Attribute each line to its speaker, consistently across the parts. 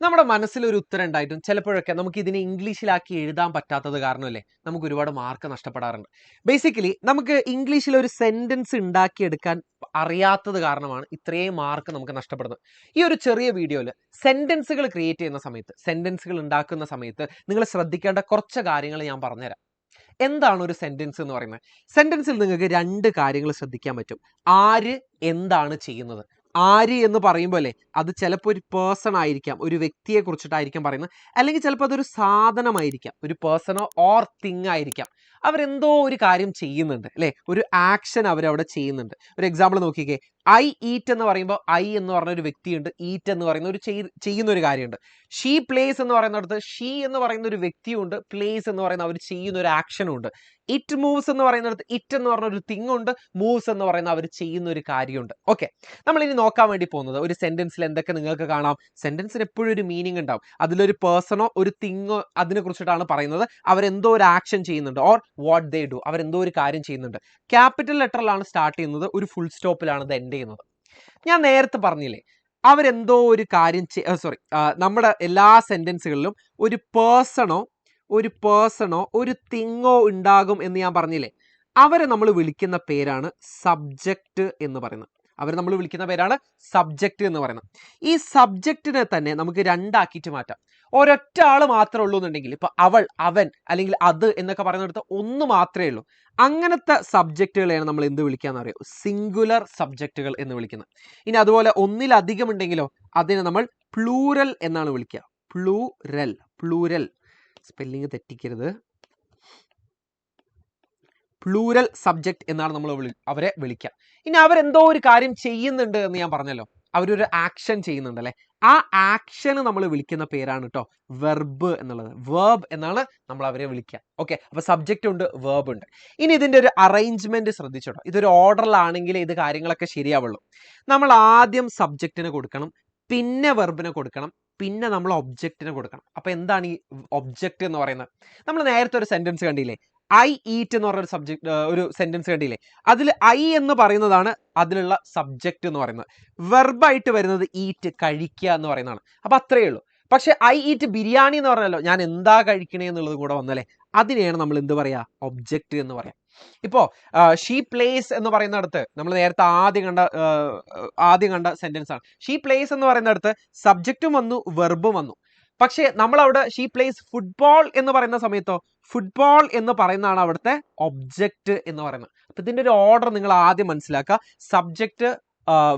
Speaker 1: നമ്മുടെ മനസ്സിൽ ഒരു ഉത്തരം ഉണ്ടായിട്ടും ചിലപ്പോഴൊക്കെ നമുക്ക് ഇതിനെ ഇംഗ്ലീഷിലാക്കി എഴുതാൻ പറ്റാത്തത് കാരണമല്ലേ നമുക്ക് ഒരുപാട് മാർക്ക് നഷ്ടപ്പെടാറുണ്ട്. ബേസിക്കലി നമുക്ക് ഇംഗ്ലീഷിൽ ഒരു സെന്റൻസ് ഉണ്ടാക്കിയെടുക്കാൻ അറിയാത്തത് കാരണമാണ് ഇത്രയും മാർക്ക് നമുക്ക് നഷ്ടപ്പെടുന്നത്. ഈ ഒരു ചെറിയ വീഡിയോയിൽ സെന്റൻസുകൾ ക്രിയേറ്റ് ചെയ്യുന്ന സമയത്ത്, സെന്റൻസുകൾ ഉണ്ടാക്കുന്ന സമയത്ത് നിങ്ങൾ ശ്രദ്ധിക്കേണ്ട കുറച്ച് കാര്യങ്ങൾ ഞാൻ പറഞ്ഞുതരാം. എന്താണ് ഒരു സെന്റൻസ് എന്ന് പറയുന്നത്? സെന്റൻസിൽ നിങ്ങൾക്ക് രണ്ട് കാര്യങ്ങൾ ശ്രദ്ധിക്കാൻ പറ്റും. ആര് എന്താണ് ചെയ്യുന്നത്? ആര് എന്ന് പറയുമ്പോൾ അല്ലേ, അത് ചിലപ്പോൾ ഒരു പേഴ്സൺ ആയിരിക്കാം, ഒരു വ്യക്തിയെ കുറിച്ചിട്ടായിരിക്കാം പറയുന്നത്, അല്ലെങ്കിൽ ചിലപ്പോൾ അതൊരു സാധനമായിരിക്കാം, ഒരു പേഴ്സണോ ഓർ തിങ് ആയിരിക്കാം. അവരെന്തോ ഒരു കാര്യം ചെയ്യുന്നുണ്ട് അല്ലേ, ഒരു ആക്ഷൻ അവരവിടെ ചെയ്യുന്നുണ്ട്. ഒരു എക്സാമ്പിൾ നോക്കിക്കേ, ഐ ഈറ്റ് എന്ന് പറയുമ്പോൾ ഐ എന്ന് പറഞ്ഞ ഒരു വ്യക്തിയുണ്ട്, ഈറ്റ് എന്ന് പറയുന്ന ഒരു ചെയ്യുന്ന ഒരു കാര്യമുണ്ട്. ഷീ പ്ലേസ് എന്ന് പറയുന്നിടത്ത് ഷീ എന്ന് പറയുന്ന ഒരു വ്യക്തിയുണ്ട്, പ്ലേസ് എന്ന് പറയുന്ന അവർ ചെയ്യുന്ന ഒരു ആക്ഷനും ഉണ്ട്. ഇറ്റ് മൂവ്സ് എന്ന് പറയുന്നിടത്ത് ഇറ്റ് എന്ന് പറഞ്ഞ ഒരു തിങ് ഉണ്ട്, മൂവ്സ് എന്ന് പറയുന്ന അവർ ചെയ്യുന്ന ഒരു കാര്യമുണ്ട്. ഓക്കെ, നമ്മൾ ഇനി നോക്കാൻ വേണ്ടി പോകുന്നത് ഒരു സെന്റൻസിൽ എന്തൊക്കെ നിങ്ങൾക്ക് കാണാം. സെന്റൻസിന് എപ്പോഴും ഒരു മീനിങ് ഉണ്ടാവും. അതിലൊരു പേഴ്സണോ ഒരു തിങ്ങോ അതിനെ കുറിച്ചിട്ടാണ് പറയുന്നത്. അവരെന്തോ ഒരു ആക്ഷൻ ചെയ്യുന്നുണ്ട്, ഓർ വാട്ട് ദേ ഡു, അവരെന്തോ ഒരു കാര്യം ചെയ്യുന്നുണ്ട്. ക്യാപിറ്റൽ ലെറ്ററിലാണ് സ്റ്റാർട്ട് ചെയ്യുന്നത്, ഒരു ഫുൾ സ്റ്റോപ്പിലാണ് ഇത് എൻഡ് ചെയ്യുന്നത്. ഞാൻ നേരത്തെ പറഞ്ഞില്ലേ, അവരെന്തോ ഒരു കാര്യം നമ്മുടെ എല്ലാ സെന്റൻസുകളിലും ഒരു പേഴ്സണോ ഒരു തിങ്ങോ ഉണ്ടാകും എന്ന് ഞാൻ പറഞ്ഞില്ലേ. അവരെ നമ്മൾ വിളിക്കുന്ന പേരാണ് സബ്ജക്റ്റ് എന്ന് പറയുന്നത്. അവരെ നമ്മൾ വിളിക്കുന്ന പേരാണ് സബ്ജക്റ്റ് എന്ന് പറയുന്നത്. ഈ സബ്ജക്റ്റിനെ തന്നെ നമുക്ക് രണ്ടാക്കിയിട്ട് മാറ്റാം. ഒരൊറ്റ ആൾ മാത്രമേ ഉള്ളൂ എന്നുണ്ടെങ്കിൽ, ഇപ്പൊ അവൾ, അവൻ, അല്ലെങ്കിൽ അത് എന്നൊക്കെ പറയുന്നിടത്ത് ഒന്ന് മാത്രമേ ഉള്ളൂ. അങ്ങനത്തെ സബ്ജക്റ്റുകളെയാണ് നമ്മൾ എന്ത് വിളിക്കാന്ന് അറിയോ? സിംഗുലർ സബ്ജക്റ്റുകൾ എന്ന് വിളിക്കുന്നത്. ഇനി അതുപോലെ ഒന്നിലധികം ഉണ്ടെങ്കിലോ അതിനെ നമ്മൾ പ്ലൂരൽ എന്നാണ് വിളിക്കുക. പ്ലൂരൽ സ്പെല്ലിങ് തെറ്റിക്കരുത്. പ്ലൂരൽ സബ്ജക്റ്റ് എന്നാണ് നമ്മൾ അവരെ വിളിക്കുക. ഇനി അവരെന്തോ ഒരു കാര്യം ചെയ്യുന്നുണ്ട് എന്ന് ഞാൻ പറഞ്ഞല്ലോ, അവരൊരു ആക്ഷൻ ചെയ്യുന്നുണ്ട് അല്ലെ. ആ ആക്ഷന് നമ്മൾ വിളിക്കുന്ന പേരാണ് കേട്ടോ വെർബ് എന്നുള്ളത്. വേർബ് എന്നാണ് നമ്മൾ അവരെ വിളിക്കുക. ഓക്കെ, അപ്പൊ സബ്ജക്റ്റ് ഉണ്ട്, വേർബ് ഉണ്ട്. ഇനി ഇതിന്റെ ഒരു അറേഞ്ച്മെന്റ് ശ്രദ്ധിച്ചോട്ടോ. ഇതൊരു ഓർഡറിലാണെങ്കിൽ ഇത് കാര്യങ്ങളൊക്കെ ശരിയാവുള്ളൂ. നമ്മൾ ആദ്യം സബ്ജക്റ്റിന് കൊടുക്കണം, പിന്നെ വെർബിനെ കൊടുക്കണം, പിന്നെ നമ്മൾ ഒബ്ജക്റ്റിനെ കൊടുക്കണം. അപ്പൊ എന്താണ് ഈ ഒബ്ജക്റ്റ് എന്ന് പറയുന്നത്? നമ്മൾ നേരത്തെ ഒരു സെന്റൻസ് കണ്ടില്ലേ, ഐ ഈറ്റ് എന്ന് പറഞ്ഞ ഒരു സെന്റൻസ് കണ്ടില്ലേ. അതിൽ ഐ എന്ന് പറയുന്നതാണ് അതിലുള്ള സബ്ജക്റ്റ് എന്ന് പറയുന്നത്. വെർബായിട്ട് വരുന്നത് ഈറ്റ്, കഴിക്കുക എന്ന് പറയുന്നതാണ്. അപ്പൊ അത്രയേ ഉള്ളൂ. പക്ഷെ ഐ ഈറ്റ് ബിരിയാണി എന്ന് പറഞ്ഞല്ലോ, ഞാൻ എന്താ കഴിക്കണേ എന്നുള്ളത് കൂടെ വന്നല്ലേ, അതിനെയാണ് നമ്മൾ എന്ത് പറയാ? ഒബ്ജക്റ്റ് എന്ന് പറയാം. ഇപ്പോ ഷീ പ്ലേസ് എന്ന് പറയുന്നിടത്ത് നമ്മൾ നേരത്തെ ആദ്യം കണ്ട സെന്റൻസ് ആണ്. ഷീ പ്ലേസ് എന്ന് പറയുന്നിടത്ത് സബ്ജക്റ്റും വന്നു, വെർബും വന്നു. പക്ഷേ നമ്മൾ അവിടെ ഷീ പ്ലേസ് ഫുട്ബോൾ എന്ന് പറയുന്ന സമയത്തോ ഫുട്ബോൾ എന്ന് പറയുന്നതാണ് അവിടുത്തെ ഒബ്ജക്റ്റ് എന്ന് പറയുന്നത്. അപ്പൊ ഇതിന്റെ ഒരു ഓർഡർ നിങ്ങൾ ആദ്യം മനസ്സിലാക്കുക. സബ്ജക്റ്റ്,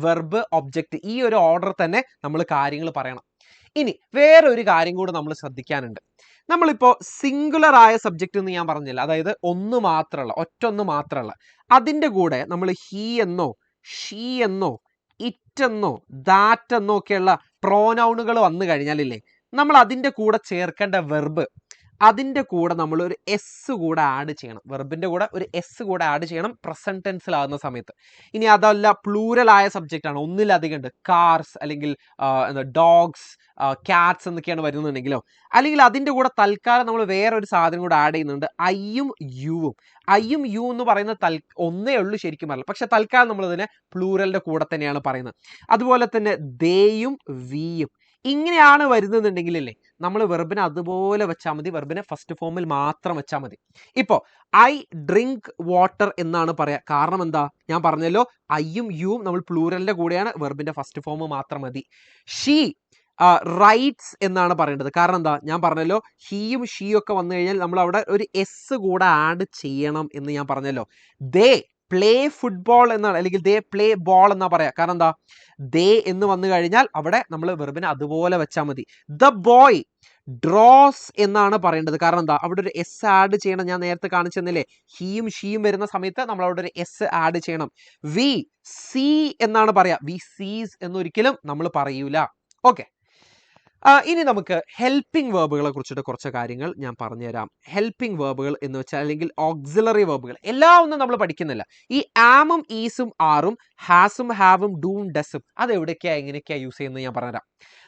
Speaker 1: വെർബ്, ഒബ്ജക്റ്റ്, ഈ ഒരു ഓർഡർ തന്നെ നമ്മൾ കാര്യങ്ങൾ പറയണം. ഇനി വേറൊരു കാര്യം കൂടെ നമ്മൾ ശ്രദ്ധിക്കാനുണ്ട്. നമ്മളിപ്പോ സിംഗുലർ ആയ സബ്ജക്റ്റ് എന്ന് ഞാൻ പറഞ്ഞില്ല, അതായത് ഒന്ന് മാത്രമുള്ള അതിന്റെ കൂടെ നമ്മൾ ഹീ എന്നോ ഷീ എന്നോ ഇറ്റ് എന്നോ ദാറ്റ് എന്നോ ഒക്കെയുള്ള പ്രോനൗണുകൾ വന്നു കഴിഞ്ഞാലില്ലേ, നമ്മൾ അതിന്റെ കൂടെ ചേർക്കേണ്ട വെർബ്, അതിന്റെ കൂടെ നമ്മൾ ഒരു എസ് കൂടെ ആഡ് ചെയ്യണം. വെർബിന്റെ കൂടെ ഒരു എസ് കൂടെ ആഡ് ചെയ്യണം പ്രസന്റ് ടെൻസിലാകുന്ന സമയത്ത്. ഇനി അതല്ല പ്ലൂരൽ ആയ സബ്ജക്റ്റ് ആണ്, ഒന്നിലധികം ഉണ്ട്, കാർസ് അല്ലെങ്കിൽ ഡോഗ്സ്, ക്യാറ്റ്സ് എന്നൊക്കെയാണ് വരുന്നുണ്ടെങ്കിലോ, അല്ലെങ്കിൽ അതിന്റെ കൂടെ തൽക്കാലം നമ്മൾ വേറൊരു സാധനം കൂടെ ആഡ് ചെയ്യുന്നുണ്ട്, ഐയും യു എന്ന് പറയുന്ന ഒന്നേ ഉള്ളൂ ശരിക്കും പറഞ്ഞാൽ, പക്ഷെ തൽക്കാലം നമ്മൾ ഇതിനെ പ്ലൂരലിന്റെ കൂടെ തന്നെയാണ് പറയുന്നത്. അതുപോലെ തന്നെ ദേയും വിയും ഇങ്ങനെയാണ് വരുന്നുണ്ടെങ്കിലല്ലേ നമ്മൾ വെർബിനെ അതുപോലെ വെച്ചാൽ മതി, വെർബിനെ ഫസ്റ്റ് ഫോമിൽ മാത്രം വെച്ചാൽ മതി. ഇപ്പോ ഐ ഡ്രിങ്ക് വാട്ടർ എന്നാണ് പറയാ. കാരണം എന്താ? ഞാൻ പറഞ്ഞല്ലോ, ഐയും യുവും നമ്മൾ പ്ലൂരലിന്റെ കൂടെയാണ്, വെർബിന്റെ ഫസ്റ്റ് ഫോം മാത്രം മതി. ഷീ റൈറ്റ്സ് എന്നാണ് പറയേണ്ടത്. കാരണം എന്താ? ഞാൻ പറഞ്ഞല്ലോ, ഹീയും ഷീയും ഒക്കെ വന്നു കഴിഞ്ഞാൽ നമ്മൾ അവിടെ ഒരു എസ് കൂടെ ആഡ് ചെയ്യണം എന്ന് ഞാൻ പറഞ്ഞല്ലോ. ദേ പ്ലേ ഫുട്ബോൾ എന്നാണ്, അല്ലെങ്കിൽ ദേ പ്ലേ ബോൾ എന്നാ പറയാ. കാരണം എന്താ? ദേ എന്ന് വന്നു കഴിഞ്ഞാൽ അവിടെ നമ്മൾ വെർബിനെ അതുപോലെ വെച്ചാൽ മതി. ദ ബോയ് ഡ്രോസ് എന്നാണ് പറയേണ്ടത്. കാരണം എന്താ? അവിടെ ഒരു എസ് ആഡ് ചെയ്യണം. ഞാൻ നേരത്തെ കാണിച്ചു തന്നില്ലേ, ഹീയും ഷീയും വരുന്ന സമയത്ത് നമ്മൾ അവിടെ ഒരു എസ് ആഡ് ചെയ്യണം. വി സീ എന്നാണ് പറയാ, വി സീസ് എന്നൊരിക്കലും നമ്മൾ പറയൂല. ഓക്കെ, ഇനി നമുക്ക് ഹെൽപ്പിംഗ് വേർബുകളെ കുറിച്ചിട്ട് കുറച്ച് കാര്യങ്ങൾ ഞാൻ പറഞ്ഞുതരാം. ഹെൽപ്പിംഗ് വേർബുകൾ എന്ന് വെച്ചാൽ, അല്ലെങ്കിൽ ഓക്സിലറി വേർബുകൾ, എല്ലാം ഒന്നും നമ്മൾ പഠിക്കുന്നില്ല. ഈ ആമും ഈസും ആറും ഹാസും ഹാവും ഡൂം ഡസും അത് എവിടേക്കാ എങ്ങനെയൊക്കെയാ യൂസ് ചെയ്യുന്നത് ഞാൻ പറഞ്ഞുതരാം.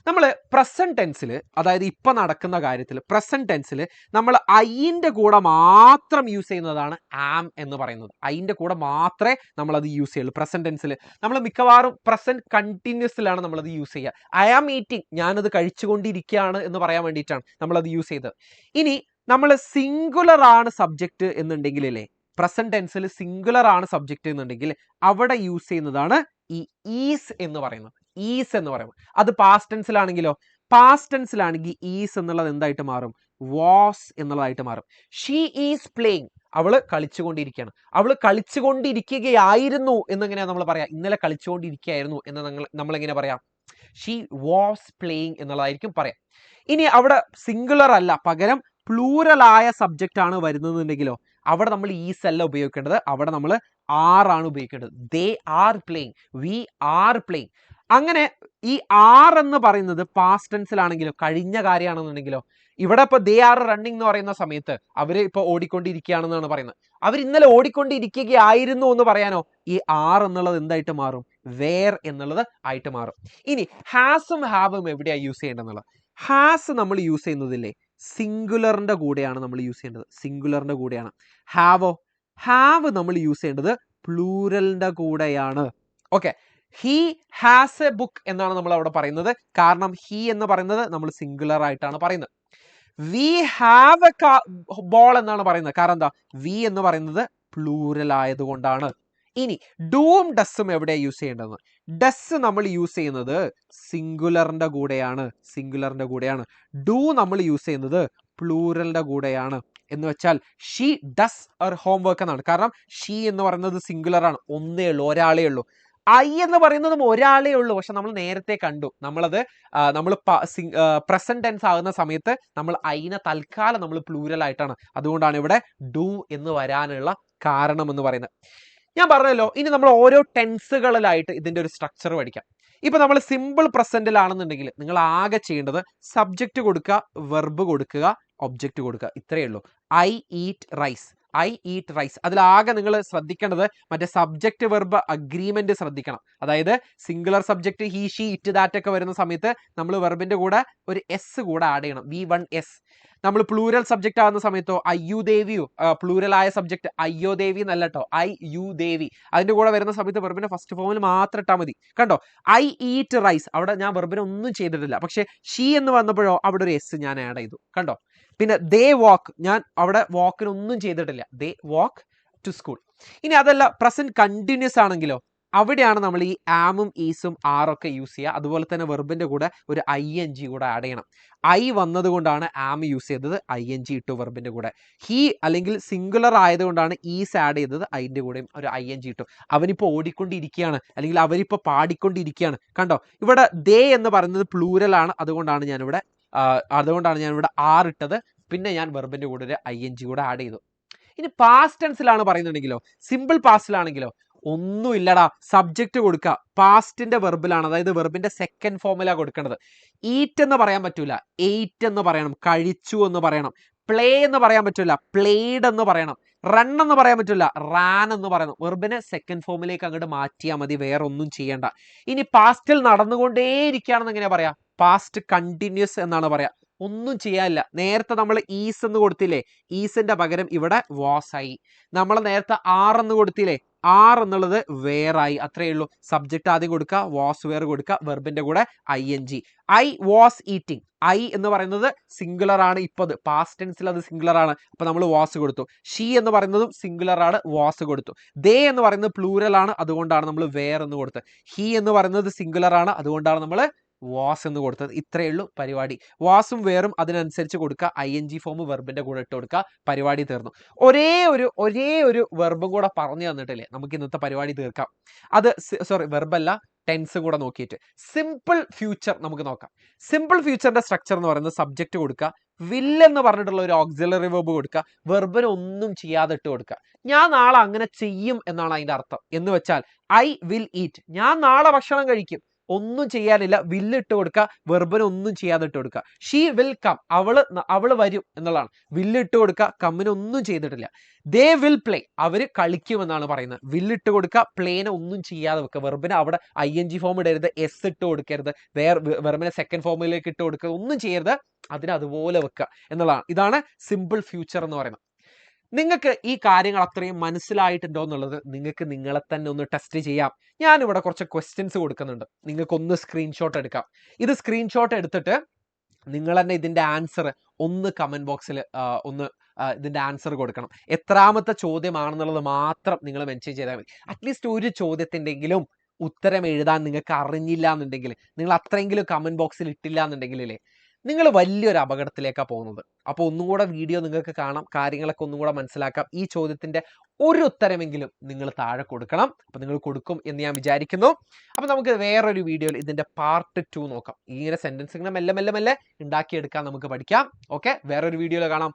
Speaker 1: നമ്മൾ പ്രസന്റ് ടെൻസിൽ, അതായത് ഇപ്പൊ നടക്കുന്ന കാര്യത്തിൽ പ്രസന്റ് ടെൻസിൽ നമ്മൾ ഐന്റെ കൂടെ മാത്രം യൂസ് ചെയ്യുന്നതാണ് ആം എന്ന് പറയുന്നത്. ഐന്റെ കൂടെ മാത്രമേ നമ്മൾ അത് യൂസ് ചെയ്യുള്ളൂ. പ്രസന്റ് ടെൻസിൽ നമ്മൾ മിക്കവാറും പ്രസന്റ് കണ്ടിന്യൂസിലാണ് നമ്മളത് യൂസ് ചെയ്യുക. ഐ ആം ഈറ്റിംഗ്, ഞാനത് കഴിച്ചുകൊണ്ട് കളിച്ചുകൊണ്ടിരിക്കുകയാണ് എന്ന് പറയാൻ വേണ്ടിയിട്ടാണ് നമ്മളത് യൂസ് ചെയ്തത്. ഇനി നമ്മൾ സിംഗുലർ ആണ് സബ്ജക്റ്റ് എന്നുണ്ടെങ്കിലല്ലേ, പ്രസന്റ് ടെൻസിൽ സിംഗുലർ ആണ് സബ്ജക്റ്റ് എന്നുണ്ടെങ്കിൽ അവിടെ യൂസ് ചെയ്യുന്നതാണ് ഈ ഈസ് എന്ന് പറയുന്നത്. ഈസ് എന്ന് പറയുന്നത് അത് പാസ്റ്റ് ടെൻസിലാണെങ്കിലോ, പാസ്റ്റ് ടെൻസിലാണെങ്കിൽ ഈസ് എന്നുള്ളത് എന്തായിട്ട് മാറും? വാസ് എന്നുള്ളതായിട്ട് മാറും. ഷീ ഈസ് പ്ലേയിങ്, അവള് കളിച്ചുകൊണ്ടിരിക്കുകയാണ്. അവള് കളിച്ചുകൊണ്ടിരിക്കുകയായിരുന്നു എന്നെങ്ങനെയാ നമ്മൾ പറയാം? ഇന്നലെ കളിച്ചുകൊണ്ടിരിക്കുകയായിരുന്നു എന്ന് നമ്മൾ എങ്ങനെ പറയാം? ഷീ വാസ് പ്ലേയിങ് എന്നുള്ളതായിരിക്കും പറയാം. ഇനി അവിടെ സിംഗുലർ അല്ല, പകരം പ്ലൂറൽ ആയ സബ്ജക്റ്റ് ആണ് വരുന്നതെന്നുണ്ടെങ്കിലോ അവിടെ നമ്മൾ ഈസ് അല്ല ഉപയോഗിക്കേണ്ടത്, അവിടെ നമ്മൾ ആർ ആണ് ഉപയോഗിക്കേണ്ടത്. They are playing, we are playing. അങ്ങനെ ഈ ആർ എന്ന് പറയുന്നത് പാസ്റ്റ് ടെൻസിലാണെങ്കിലോ, കഴിഞ്ഞ കാര്യമാണെന്നുണ്ടെങ്കിലോ, ഇവിടെ ഇപ്പൊ ദേ ആർ റണ്ണിങ് എന്ന് പറയുന്ന സമയത്ത് അവര് ഇപ്പൊ ഓടിക്കൊണ്ടിരിക്കുകയാണെന്നാണ് പറയുന്നത്. അവർ ഇന്നലെ ഓടിക്കൊണ്ടിരിക്കുകയായിരുന്നു എന്ന് പറയാനോ ഈ ആർ എന്നുള്ളത് എന്തായിട്ട് മാറും? വേർ എന്നുള്ളത് ആയിട്ട് മാറും. ഇനി ഹാസും ഹാവും എവിടെയാണ് യൂസ് ചെയ്യേണ്ടതെന്നുള്ളത്? ഹാസ് നമ്മൾ യൂസ് ചെയ്യുന്നതില്ലേ സിംഗുലറിന്റെ കൂടെയാണ് നമ്മൾ യൂസ് ചെയ്യേണ്ടത്, സിംഗുലറിന്റെ കൂടെയാണ്. ഹാവോ, ഹാവ് നമ്മൾ യൂസ് ചെയ്യേണ്ടത് പ്ലൂറലിന്റെ കൂടെയാണ്. Okay, he has A book എന്നാണ് നമ്മൾ അവിടെ പറയുന്നത്, കാരണം ഹി എന്ന് പറയുന്നത് നമ്മൾ സിംഗുലർ ആയിട്ടാണ് പറയുന്നത്. വി ഹാവ് എ ബോൾ എന്നാണ് പറയുന്നത്, കാരണം എന്താ? വി എന്ന് പറയുന്നത് പ്ലൂറൽ ആയതുകൊണ്ടാണ്. ഇനി ഡൂം ഡസ്സും എവിടെ യൂസ് ചെയ്യേണ്ടത്? ഡസ് നമ്മൾ യൂസ് ചെയ്യുന്നത് സിംഗുലറിന്റെ കൂടെയാണ്, സിംഗുലറിന്റെ കൂടെയാണ്. ഡു നമ്മൾ യൂസ് ചെയ്യുന്നത് പ്ലൂറലിന്റെ കൂടെയാണ്. എന്ന് വെച്ചാൽ ഷീ ഡസ് ഹർ ഹോംവർക്ക് എന്നാണ്, കാരണം ഷീ എന്ന് പറയുന്നത് സിംഗുലർ ആണ്, ഒന്നേ ഉള്ളൂ, ഒരാളേ ഉള്ളൂ. ഐ എന്ന് പറയുന്നതും ഒരാളേ ഉള്ളൂ, പക്ഷെ നമ്മൾ നേരത്തെ കണ്ടു, നമ്മളത് നമ്മൾ പ്രസന്റ് ടെൻസ് ആകുന്ന സമയത്ത് നമ്മൾ ഐനെ തൽക്കാലം നമ്മൾ പ്ലൂറൽ ആയിട്ടാണ്, അതുകൊണ്ടാണ് ഇവിടെ ഡു എന്ന് വരാനുള്ള കാരണം എന്ന് പറയുന്നത്. ഞാൻ പറഞ്ഞല്ലോ, ഇനി നമ്മൾ ഓരോ ടെൻസുകളിലായിട്ട് ഇതിന്റെ ഒരു സ്ട്രക്ചർ പഠിക്കാം. ഇപ്പൊ നമ്മൾ സിമ്പിൾ പ്രസന്റിലാണെന്നുണ്ടെങ്കിൽ നിങ്ങൾ ആകെ ചെയ്യേണ്ടത് സബ്ജക്റ്റ് കൊടുക്കുക, വെർബ് കൊടുക്കുക, ഒബ്ജക്റ്റ് കൊടുക്കുക, ഇത്രയേ ഉള്ളൂ. I eat rice, I eat rice. അതിലാകെ നിങ്ങൾ ശ്രദ്ധിക്കേണ്ടത് മറ്റേ സബ്ജക്റ്റ് വെർബ് അഗ്രിമെന്റ് ശ്രദ്ധിക്കണം. അതായത് singular subject he she it that ഒക്കെ വരുന്ന സമയത്ത് നമ്മൾ വെർബിന്റെ കൂടെ ഒരു എസ് കൂടെ ആഡ് ചെയ്യണം, V1S. നമ്മൾ പ്ലൂരൽ സബ്ജക്റ്റ് ആകുന്ന സമയത്തോ അയ്യു ദേവിയോ, പ്ലൂരൽ ആയ സബ്ജക്റ്റ് അയ്യോ ദേവി എന്നല്ല കേട്ടോ, ഐ യു ദേവി, അതിന്റെ കൂടെ വരുന്ന സമയത്ത് വെർബിന്റെ ഫസ്റ്റ് ഫോമിൽ മാത്രം ഇട്ടാൽ മതി. കണ്ടോ, ഐ ഈറ്റ് റൈസ്, അവിടെ ഞാൻ വെർബിനെ ഒന്നും ചെയ്തിട്ടില്ല, പക്ഷെ ഷീ എന്ന് വന്നപ്പോഴോ അവിടെ ഒരു എസ് ഞാൻ ആഡ് ചെയ്തു. കണ്ടോ, പിന്നെ ദേ വാക്ക്, ഞാൻ അവിടെ വാക്കിനൊന്നും ചെയ്തിട്ടില്ല, ദേ വാക്ക് ടു സ്കൂൾ. ഇനി അതല്ല പ്രസന്റ് കണ്ടിന്യൂസ് ആണെങ്കിലോ അവിടെയാണ് നമ്മൾ ഈ ആമും ഈസും ആറൊക്കെ യൂസ് ചെയ്യുക. അതുപോലെ തന്നെ വെർബിന്റെ കൂടെ ഒരു ING കൂടെ ആഡ് ചെയ്യണം. ഐ വന്നത് കൊണ്ടാണ് ആം യൂസ് ചെയ്തത്, ING ഇട്ടു വെർബിന്റെ കൂടെ. ഹി അല്ലെങ്കിൽ സിംഗുലർ ആയതുകൊണ്ടാണ് ഈസ് ആഡ് ചെയ്തത്, അതിന്റെ കൂടെയും ഒരു ING ഇട്ടു. അവനിപ്പോൾ ഓടിക്കൊണ്ടിരിക്കുകയാണ് അല്ലെങ്കിൽ അവരിപ്പോൾ പാടിക്കൊണ്ടിരിക്കുകയാണ്. കണ്ടോ, ഇവിടെ ദേ എന്ന് പറയുന്നത് പ്ലൂരൽ ആണ്, അതുകൊണ്ടാണ് ഞാനിവിടെ ആർ ഇട്ടത്. പിന്നെ ഞാൻ വെർബിന്റെ കൂടെ ഒരു ING കൂടെ ആഡ് ചെയ്തു. ഇനി പാസ്റ്റ് ടെൻസിലാണ് പറയുന്നുണ്ടെങ്കിലോ, സിമ്പിൾ പാസ്റ്റിലാണെങ്കിലോ ഒന്നുമില്ലടാ, സബ്ജക്റ്റ് കൊടുക്കുക, പാസ്റ്റിന്റെ വെർബിലാണ്, അതായത് വെർബിന്റെ സെക്കൻഡ് ഫോമിലാണ് കൊടുക്കേണ്ടത്. ഈറ്റ് എന്ന് പറയാൻ പറ്റൂല, എയ്റ്റ് എന്ന് പറയണം, കഴിച്ചു എന്ന് പറയണം. പ്ലേ എന്ന് പറയാൻ പറ്റില്ല, പ്ലേഡ് എന്ന് പറയണം. റൺ എന്ന് പറയാൻ പറ്റില്ല, റാൻ എന്ന് പറയണം. വെർബിനെ സെക്കൻഡ് ഫോമിലേക്ക് അങ്ങോട്ട് മാറ്റിയാൽ മതി, വേറെ ഒന്നും ചെയ്യേണ്ട. ഇനി പാസ്റ്റിൽ നടന്നുകൊണ്ടേയിരിക്കുകയാണെന്ന് എങ്ങനെയാ പറയാ? പാസ്റ്റ് കണ്ടിന്യൂസ് എന്നാണ് പറയാ. ഒന്നും ചെയ്യാനില്ല. നേരത്തെ നമ്മൾ ഈസ് എന്ന് കൊടുത്തില്ലേ, ഈസിന്റെ പകരം ഇവിടെ വാസ് ആയി. നമ്മൾ നേരത്തെ ആർ എന്ന് കൊടുത്തില്ലേ, ആർ എന്നുള്ളത് വേറായി, അത്രയേ ഉള്ളൂ. സബ്ജക്റ്റ് ആദ്യം കൊടുക്കുക, വാസ് വേർ കൊടുക്കുക, വെർബിന്റെ കൂടെ ING. I was eating, I എന്ന് പറയുന്നത് സിംഗുലർ ആണ്, ഇപ്പത് പാസ്റ്റ് ടെൻസിൽ അത് സിംഗുലർ ആണ്, അപ്പൊ നമ്മൾ വാസ് കൊടുത്തു. ഷീ എന്ന് പറയുന്നതും സിംഗുലർ ആണ്, വാസ് കൊടുത്തു. ദേ എന്ന് പറയുന്നത് പ്ലൂരൽ ആണ്, അതുകൊണ്ടാണ് നമ്മൾ വേർ എന്ന് കൊടുത്തത്. ഹി എന്ന് പറയുന്നത് സിംഗുലർ ആണ്, അതുകൊണ്ടാണ് നമ്മൾ വാസ് എന്ന് കൊടുത്തത്. ഇത്രയേ ഉള്ളൂ പരിപാടി. വാസും വേറും അതിനനുസരിച്ച് കൊടുക്കുക, ING ഫോം വെർബിന്റെ കൂടെ ഇട്ട് കൊടുക്കുക, പരിപാടി തീർന്നു. ഒരേ ഒരു വെർബും കൂടെ പറഞ്ഞു തന്നിട്ടില്ലേ നമുക്ക് ഇന്നത്തെ പരിപാടി തീർക്കാം. അത് വെർബല്ല, ടെൻസും കൂടെ നോക്കിയിട്ട് സിമ്പിൾ ഫ്യൂച്ചർ നമുക്ക് നോക്കാം. സിമ്പിൾ ഫ്യൂച്ചറിന്റെ സ്ട്രക്ചർ എന്ന് പറയുന്നത് സബ്ജക്റ്റ് കൊടുക്കുക, വിൽ എന്ന് പറഞ്ഞിട്ടുള്ള ഒരു ഓക്സിലറി വെർബ് കൊടുക്കുക, വെർബിന് ഒന്നും ചെയ്യാതെ ഇട്ട് കൊടുക്കുക. ഞാൻ നാളെ അങ്ങനെ ചെയ്യും എന്നാണ് അതിന്റെ അർത്ഥം. എന്ന് വെച്ചാൽ ഐ വിൽ ഈറ്റ്, ഞാൻ നാളെ ഭക്ഷണം കഴിക്കും, ഒന്നും ചെയ്യാനില്ല, വില്ലിട്ട് കൊടുക്കുക, വെർബിന് ഒന്നും ചെയ്യാതെ ഇട്ട് കൊടുക്കുക. ഷീ വിൽ കം, അവള് വരും എന്നുള്ളതാണ്. വില്ലിട്ട് കൊടുക്കുക, കമ്മിന് ഒന്നും ചെയ്തിട്ടില്ല. ദേ വിൽ പ്ലേ, അവര് കളിക്കും എന്നാണ് പറയുന്നത്. വില്ലിട്ട് കൊടുക്കുക, പ്ലേനെ ഒന്നും ചെയ്യാതെ വെക്കുക. വെർബിന് അവിടെ ING ഫോം ഇടരുത്, എസ് ഇട്ട് കൊടുക്കരുത്, വെർബിനെ സെക്കൻഡ് ഫോമിലേക്ക് ഇട്ട് കൊടുക്കുക, ഒന്നും ചെയ്യരുത്, അതിനെ അതുപോലെ വെക്കുക എന്നുള്ളതാണ്. ഇതാണ് സിമ്പിൾ ഫ്യൂച്ചർ എന്ന് പറയുന്നത്. നിങ്ങൾക്ക് ഈ കാര്യങ്ങൾ അത്രയും മനസ്സിലായിട്ടുണ്ടോ എന്നുള്ളത് നിങ്ങൾക്ക് നിങ്ങളെ തന്നെ ഒന്ന് ടെസ്റ്റ് ചെയ്യാം. ഞാനിവിടെ കുറച്ച് ക്വസ്റ്റ്യൻസ് കൊടുക്കുന്നുണ്ട്, നിങ്ങൾക്കൊന്ന് സ്ക്രീൻഷോട്ട് എടുക്കാം. ഇത് സ്ക്രീൻഷോട്ട് എടുത്തിട്ട് നിങ്ങൾ തന്നെ ഇതിന്റെ ആൻസർ ഒന്ന് കമന്റ് ബോക്സിൽ ഒന്ന് ഇതിന്റെ ആൻസർ കൊടുക്കണം. എത്രാമത്തെ ചോദ്യമാണെന്നുള്ളത് മാത്രം നിങ്ങൾ മെൻഷൻ ചെയ്താൽ മതി. അറ്റ്ലീസ്റ്റ് ഒരു ചോദ്യത്തിൻ്റെങ്കിലും ഉത്തരം എഴുതാൻ നിങ്ങൾക്ക് അറിഞ്ഞില്ല എന്നുണ്ടെങ്കിൽ, നിങ്ങൾ അത്രയെങ്കിലും കമന്റ് ബോക്സിൽ ഇട്ടില്ല എന്നുണ്ടെങ്കിലേ നിങ്ങൾ വലിയൊരു അപകടത്തിലേക്കാണ് പോകുന്നത്. അപ്പോൾ ഒന്നുകൂടെ വീഡിയോ നിങ്ങൾക്ക് കാണാം, കാര്യങ്ങളൊക്കെ ഒന്നും കൂടെ മനസ്സിലാക്കാം. ഈ ചോദ്യത്തിന്റെ ഒരു ഉത്തരമെങ്കിലും നിങ്ങൾ താഴെ കൊടുക്കണം. അപ്പോൾ നിങ്ങൾ കൊടുക്കും എന്ന് ഞാൻ വിചാരിക്കുന്നു. അപ്പോൾ നമുക്ക് വേറൊരു വീഡിയോയിൽ ഇതിന്റെ പാർട്ട് 2 നോക്കാം. ഇങ്ങനെ സെന്റൻസ് ഇങ്ങനെ മെല്ലെ മെല്ലെ മെല്ലെ ഉണ്ടാക്കിയെടുക്കാൻ നമുക്ക് പഠിക്കാം. ഓക്കെ, വേറൊരു വീഡിയോയിൽ കാണാം.